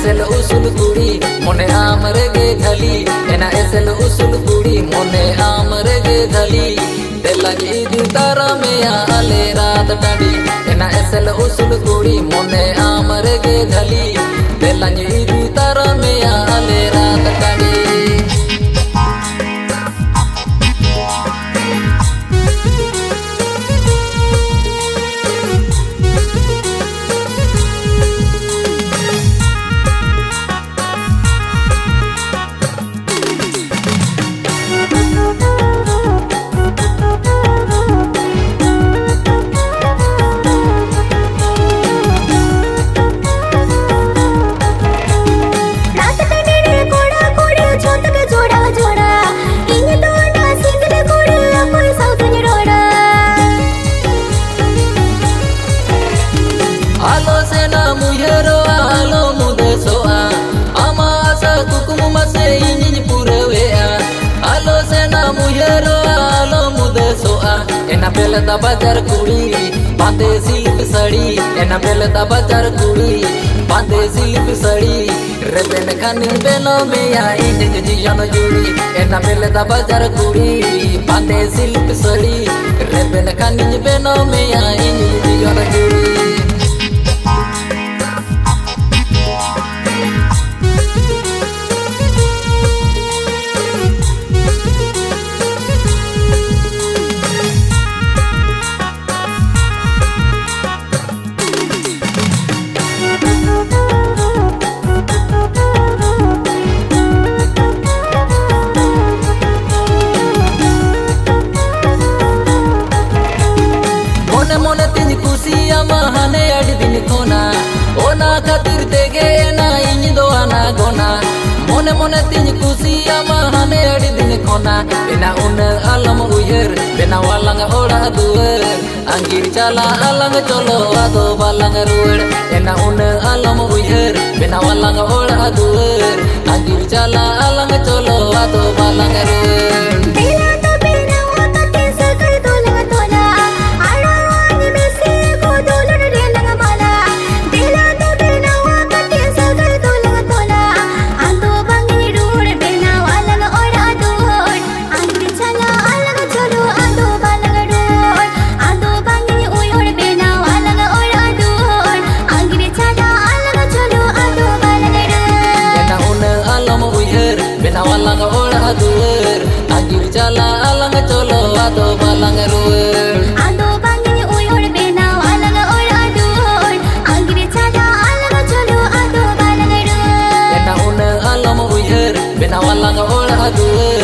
एसेल उसूल कुड़ी मोने आमरे गे धली एना एसेल उसूल कुड़ी मोने आमरे गे धली देलांगी इदु तारा में आले रात टाडी एना एसेल उसूल कुड़ी मोने आमरे गे धली देलांगी इदु तारा में आले रात टाडी एना बेलता बाजार कुड़ी बांधे सिल्क साड़ी एना बेलता बाजार कुड़ी बांधे सिल्क साड़ी रेबेन खानी बेनो में या इंज जीवन जुड़ी एना बेलता बाजार कुड़ी बांधे सिल्क साड़ी रेबेन खानी बेनो में या इंज जीवन जुड़ी मोने तीन कुसिया महाने अड़ दिन कोना ओना खातिर देगे ना इन दो आना गोना मोने मोने तीन कुसिया महाने अड़ दिन कोना एना उन आलम उयर बेना वालंग ओड़ा दुवर अंगिर चला अलंग चलो आदो बालंग रुवर एना उन आलम उयर बेना वालंग ओड़ा दुवर अंगिर चला अलंग चलो आदो बालंग रुवर walang olah duer anjir cala alang colo ado balang ruer ado bangi uyor bena walang olah duer anjir cala alang colo ado balang ruer bena una alam uyer bena walang olah duer